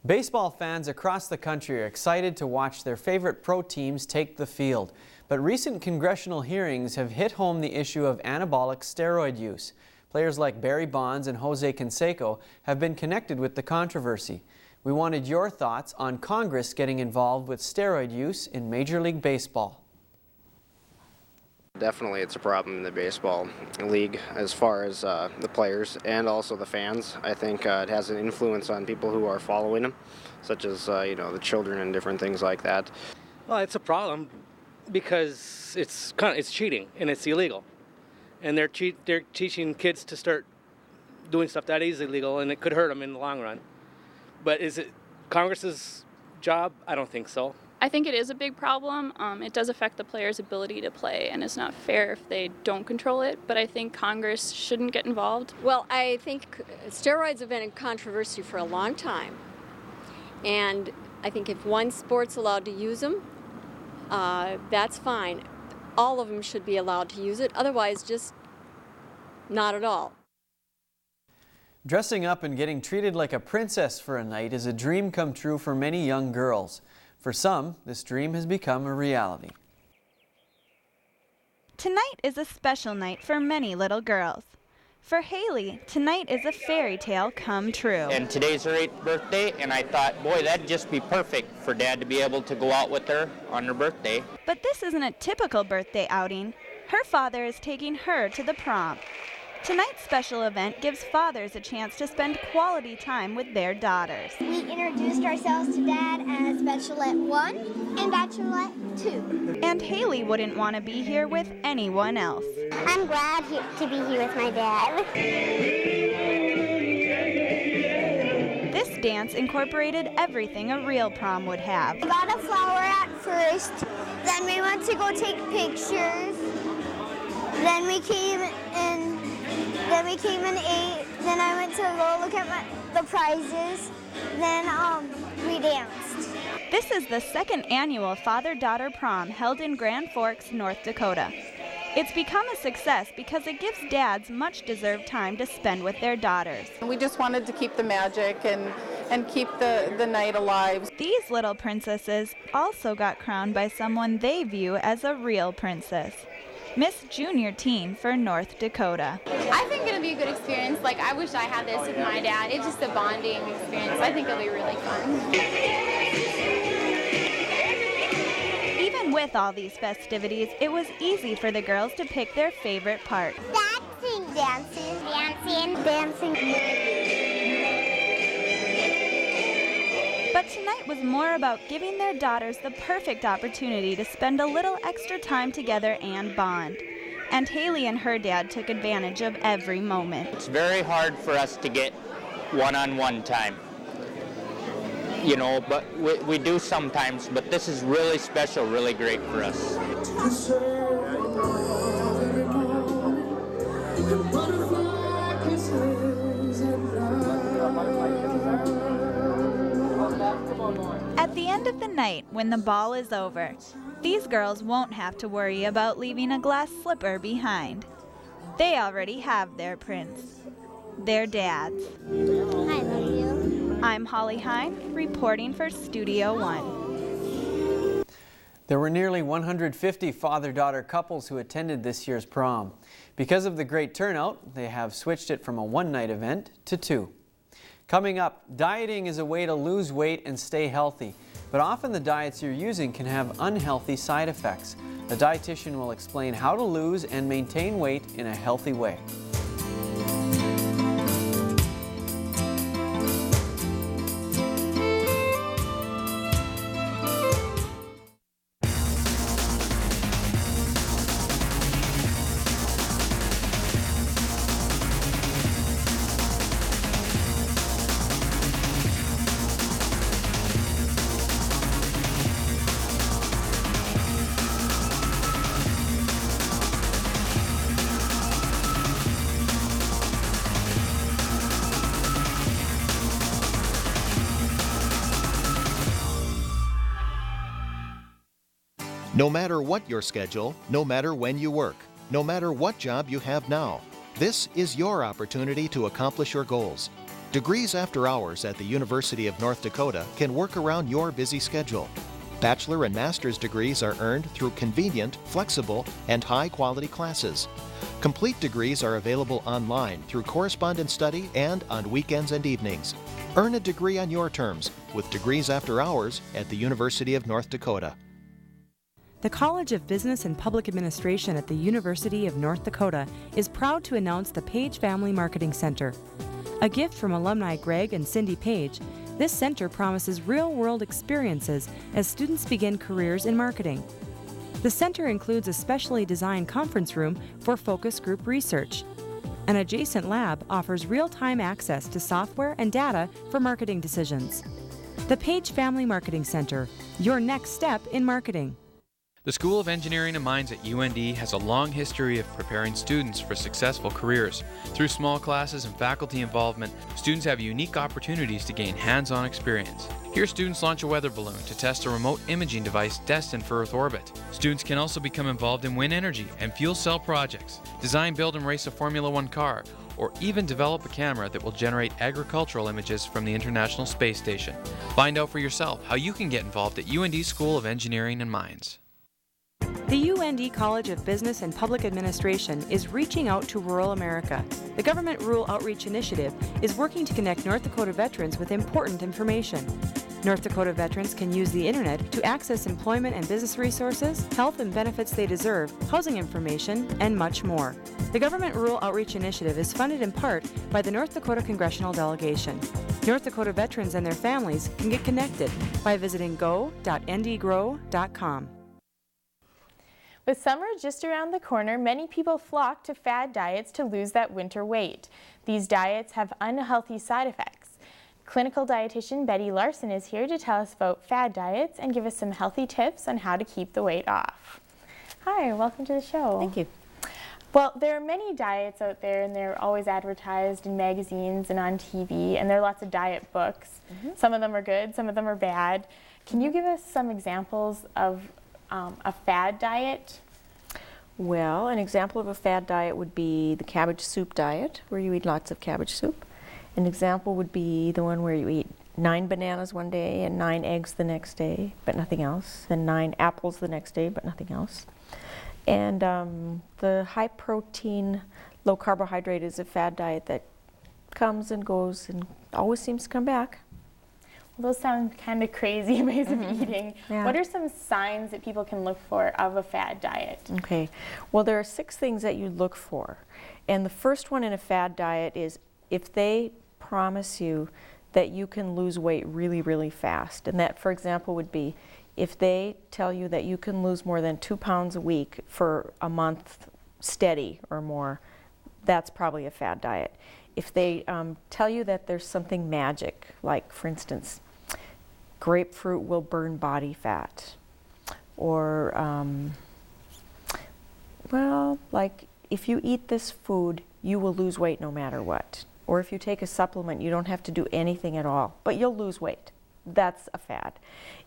Baseball fans across the country are excited to watch their favorite pro teams take the field. But recent congressional hearings have hit home the issue of anabolic steroid use. Players like Barry Bonds and Jose Canseco have been connected with the controversy. We wanted your thoughts on Congress getting involved with steroid use in Major League Baseball. Definitely it's a problem in the baseball league as far as the players and also the fans. I think it has an influence on people who are following them, such as the children and different things like that. Well, it's a problem because it's cheating and it's illegal. And they're teaching kids to start doing stuff that is illegal, and it could hurt them in the long run. But is it Congress's job? I don't think so. I think it is a big problem. It does affect the players' ability to play, and it's not fair if they don't control it, but I think Congress shouldn't get involved. Well, I think steroids have been in controversy for a long time, And I think if one sport's allowed to use them, that's fine. All of them should be allowed to use it, otherwise just not at all. Dressing up and getting treated like a princess for a night is a dream come true for many young girls. For some, this dream has become a reality. Tonight is a special night for many little girls. For Haley, tonight is a fairy tale come true. And today's her 8th birthday, and I thought, boy, that'd just be perfect for Dad to be able to go out with her on her birthday. But this isn't a typical birthday outing. Her father is taking her to the prom. Tonight's special event gives fathers a chance to spend quality time with their daughters. We introduced ourselves to Dad as Bachelorette 1 and Bachelorette 2. And Haley wouldn't want to be here with anyone else. I'm glad to be here with my dad. This dance incorporated everything a real prom would have. We got a flower at first, then we went to go take pictures, then we came and ate, then I went to go look at the prizes, then we danced. This is the second annual father-daughter prom held in Grand Forks, North Dakota. It's become a success because it gives dads much-deserved time to spend with their daughters. We just wanted to keep the magic and keep the night alive. These little princesses also got crowned by someone they view as a real princess. Miss Junior Teen for North Dakota. I think it'll be a good experience. Like, I wish I had this with my dad. It's just a bonding experience. I think it'll be really fun. Even with all these festivities, it was easy for the girls to pick their favorite part. Dancing, dancing, dancing, dancing. But tonight was more about giving their daughters the perfect opportunity to spend a little extra time together and bond. And Haley and her dad took advantage of every moment. It's very hard for us to get one-on-one time. You know, but we do sometimes, but this is really special, really great for us. At the end of the night, when the ball is over, these girls won't have to worry about leaving a glass slipper behind. They already have their prince, their dads. I love you. I'm Holly Hine, reporting for Studio One. There were nearly 150 father-daughter couples who attended this year's prom. Because of the great turnout, they have switched it from a one-night event to two. Coming up, dieting is a way to lose weight and stay healthy, but often the diets you're using can have unhealthy side effects. A dietitian will explain how to lose and maintain weight in a healthy way. No matter what your schedule, no matter when you work, no matter what job you have now, this is your opportunity to accomplish your goals. Degrees After Hours at the University of North Dakota can work around your busy schedule. Bachelor and master's degrees are earned through convenient, flexible, and high-quality classes. Complete degrees are available online through correspondence study and on weekends and evenings. Earn a degree on your terms with Degrees After Hours at the University of North Dakota. The College of Business and Public Administration at the University of North Dakota is proud to announce the Page Family Marketing Center. A gift from alumni Greg and Cindy Page, this center promises real-world experiences as students begin careers in marketing. The center includes a specially designed conference room for focus group research. An adjacent lab offers real-time access to software and data for marketing decisions. The Page Family Marketing Center, your next step in marketing. The School of Engineering and Mines at UND has a long history of preparing students for successful careers. Through small classes and faculty involvement, students have unique opportunities to gain hands-on experience. Here, students launch a weather balloon to test a remote imaging device destined for Earth orbit. Students can also become involved in wind energy and fuel cell projects, design, build, and race a Formula One car, or even develop a camera that will generate agricultural images from the International Space Station. Find out for yourself how you can get involved at UND School of Engineering and Mines. The UND College of Business and Public Administration is reaching out to rural America. The Government Rural Outreach Initiative is working to connect North Dakota veterans with important information. North Dakota veterans can use the internet to access employment and business resources, health and benefits they deserve, housing information, and much more. The Government Rural Outreach Initiative is funded in part by the North Dakota Congressional Delegation. North Dakota veterans and their families can get connected by visiting go.ndgrow.com. With summer just around the corner, many people flock to Fad Diets to lose that winter weight. These diets have unhealthy side effects. Clinical dietitian Betty Larson is here to tell us about Fad Diets and give us some healthy tips on how to keep the weight off. Hi, welcome to the show. Thank you. Well, there are many diets out there, and they're always advertised in magazines and on TV, and there are lots of diet books. Some of them are good, some of them are bad. Can you give us some examples of a fad diet? Well, an example of a fad diet would be the cabbage soup diet, where you eat lots of cabbage soup. An example would be the one where you eat 9 bananas one day and 9 eggs the next day, but nothing else, and 9 apples the next day, but nothing else. And the high protein, low carbohydrate is a fad diet that comes and goes and always seems to come back. Well, those sound kind of crazy ways of eating. Yeah. What are some signs that people can look for of a fad diet? Okay, well, there are 6 things that you look for. And the first one in a fad diet is if they promise you that you can lose weight really, really fast. And that, for example, would be if they tell you that you can lose more than 2 pounds a week for a month steady or more, that's probably a fad diet. If they tell you that there's something magic, like, for instance, grapefruit will burn body fat, or, well, like, if you eat this food, you will lose weight no matter what. Or if you take a supplement, you don't have to do anything at all, but you'll lose weight. That's a fad.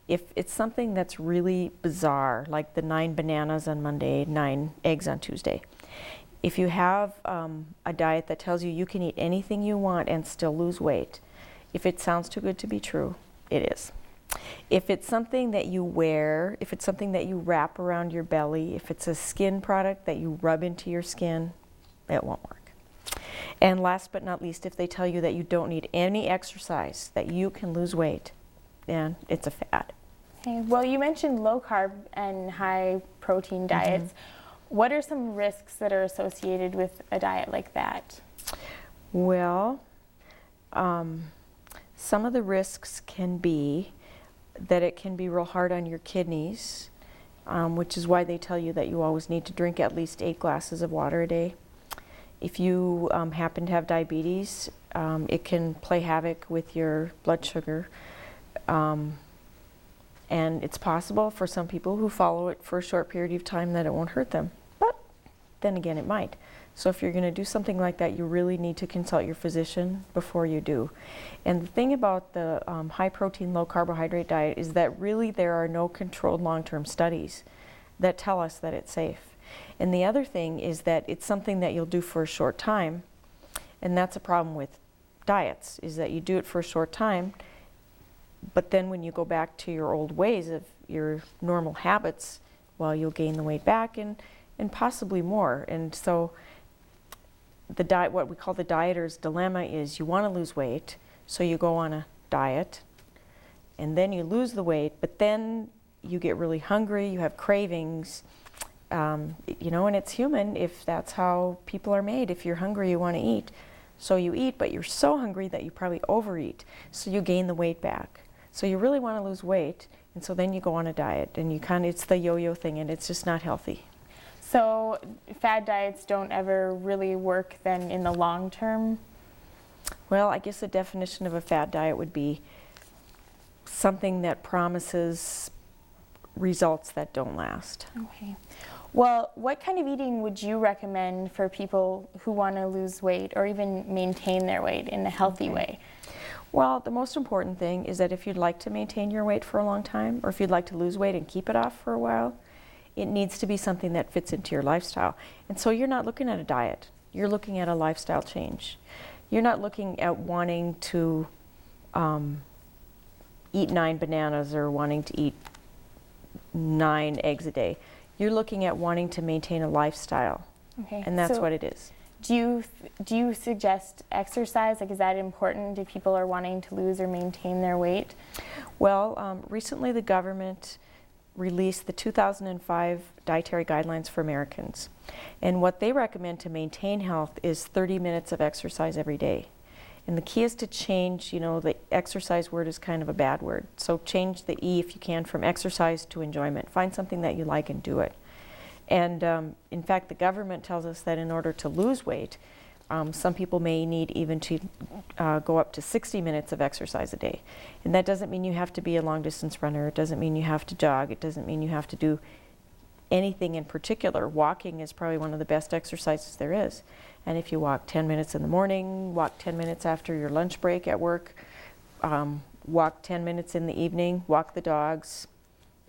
If it's something that's really bizarre, like the 9 bananas on Monday, 9 eggs on Tuesday, if you have a diet that tells you you can eat anything you want and still lose weight, if it sounds too good to be true, it is. If it's something that you wear, if it's something that you wrap around your belly, if it's a skin product that you rub into your skin, it won't work. And last but not least, if they tell you that you don't need any exercise, that you can lose weight, then it's a fad. Okay. Well, you mentioned low carb and high protein diets. What are some risks that are associated with a diet like that? Well, some of the risks can be that it can be real hard on your kidneys, which is why they tell you that you always need to drink at least 8 glasses of water a day. If you happen to have diabetes, it can play havoc with your blood sugar. And it's possible for some people who follow it for a short period of time that it won't hurt them. But then again, it might. So if you're going to do something like that, you really need to consult your physician before you do. And the thing about the high protein, low carbohydrate diet is that really there are no controlled long-term studies that tell us that it's safe. And the other thing is that it's something that you'll do for a short time, and that's a problem with diets, is that you do it for a short time, but then when you go back to your old ways of your normal habits, well, you'll gain the weight back and possibly more. And so the diet, what we call the dieter's dilemma, is you want to lose weight, so you go on a diet, and then you lose the weight, but then you get really hungry, you have cravings, you know, and it's human if that's how people are made. If you're hungry, you want to eat. So you eat, but you're so hungry that you probably overeat, so you gain the weight back. So you really want to lose weight, and so then you go on a diet, and you it's the yo-yo thing, and it's just not healthy. So fad diets don't ever really work then in the long term? Well, I guess the definition of a fad diet would be something that promises results that don't last. Okay. Well, what kind of eating would you recommend for people who want to lose weight or even maintain their weight in a healthy way? Well, the most important thing is that if you'd like to maintain your weight for a long time, or if you'd like to lose weight and keep it off for a while, it needs to be something that fits into your lifestyle. And so you're not looking at a diet, you're looking at a lifestyle change. You're not looking at wanting to eat 9 bananas or wanting to eat 9 eggs a day. You're looking at wanting to maintain a lifestyle, and that's what it is. Do you suggest exercise? Like, is that important if people are wanting to lose or maintain their weight? Well, recently the government released the 2005 dietary guidelines for Americans, and what they recommend to maintain health is 30 minutes of exercise every day. And the key is to change, you know, the exercise word is kind of a bad word. So change the E, if you can, from exercise to enjoyment. Find something that you like and do it. And in fact, the government tells us that in order to lose weight, some people may need even to go up to 60 minutes of exercise a day. And that doesn't mean you have to be a long distance runner. It doesn't mean you have to jog. It doesn't mean you have to do anything in particular. Walking is probably one of the best exercises there is. And if you walk 10 minutes in the morning, walk 10 minutes after your lunch break at work, walk 10 minutes in the evening, walk the dogs,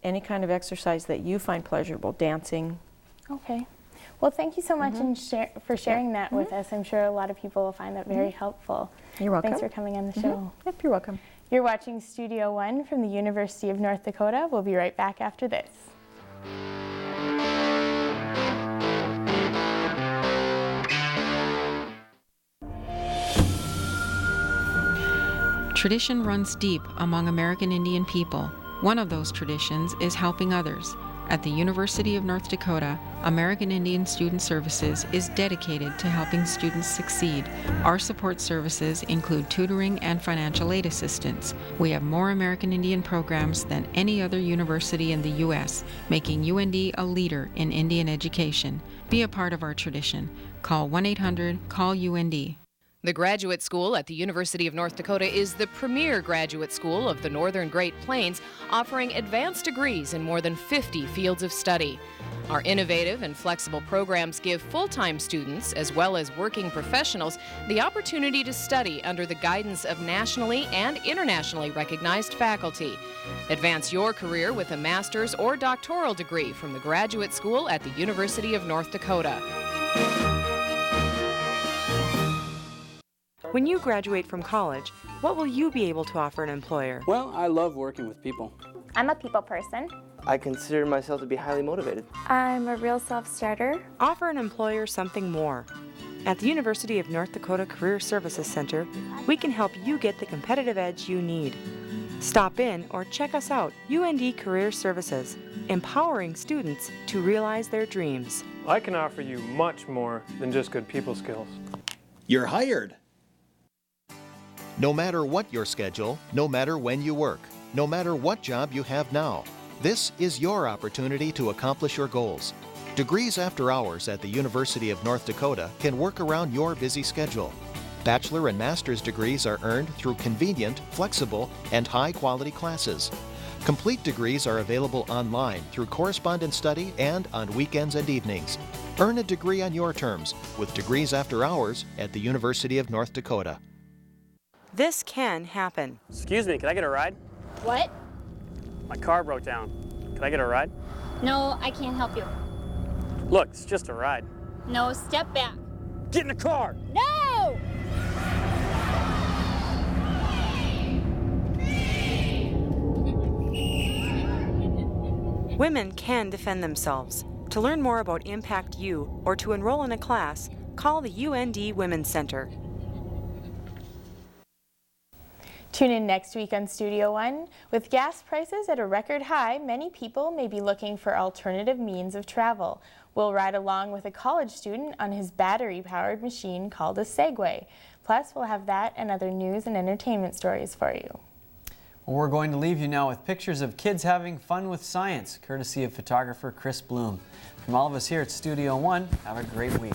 any kind of exercise that you find pleasurable, dancing. Okay. Well, thank you so much for sharing that with us. I'm sure a lot of people will find that very helpful. You're welcome. Thanks for coming on the show. Yep, you're welcome. You're watching Studio One from the University of North Dakota. We'll be right back after this. Tradition runs deep among American Indian people. One of those traditions is helping others. At the University of North Dakota, American Indian Student Services is dedicated to helping students succeed. Our support services include tutoring and financial aid assistance. We have more American Indian programs than any other university in the U.S., making UND a leader in Indian education. Be a part of our tradition. Call 1-800-CALL-UND. The Graduate School at the University of North Dakota is the premier graduate school of the Northern Great Plains, offering advanced degrees in more than 50 fields of study. Our innovative and flexible programs give full-time students, as well as working professionals, the opportunity to study under the guidance of nationally and internationally recognized faculty. Advance your career with a master's or doctoral degree from the Graduate School at the University of North Dakota. When you graduate from college, what will you be able to offer an employer? Well, I love working with people. I'm a people person. I consider myself to be highly motivated. I'm a real self-starter. Offer an employer something more. At the University of North Dakota Career Services Center, we can help you get the competitive edge you need. Stop in or check us out, UND Career Services, empowering students to realize their dreams. I can offer you much more than just good people skills. You're hired. No matter what your schedule, no matter when you work, no matter what job you have now, this is your opportunity to accomplish your goals. Degrees After Hours at the University of North Dakota can work around your busy schedule. Bachelor and master's degrees are earned through convenient, flexible, and high-quality classes. Complete degrees are available online through correspondence study and on weekends and evenings. Earn a degree on your terms with Degrees After Hours at the University of North Dakota. This can happen. Excuse me, can I get a ride? What? My car broke down. Can I get a ride? No, I can't help you. Look, it's just a ride. No, step back. Get in the car! No! Women can defend themselves. To learn more about Impact U or to enroll in a class, call the UND Women's Center. Tune in next week on Studio One. With gas prices at a record high, many people may be looking for alternative means of travel. We'll ride along with a college student on his battery-powered machine called a Segway. Plus, we'll have that and other news and entertainment stories for you. Well, we're going to leave you now with pictures of kids having fun with science, courtesy of photographer Chris Bloom. From all of us here at Studio One, have a great week.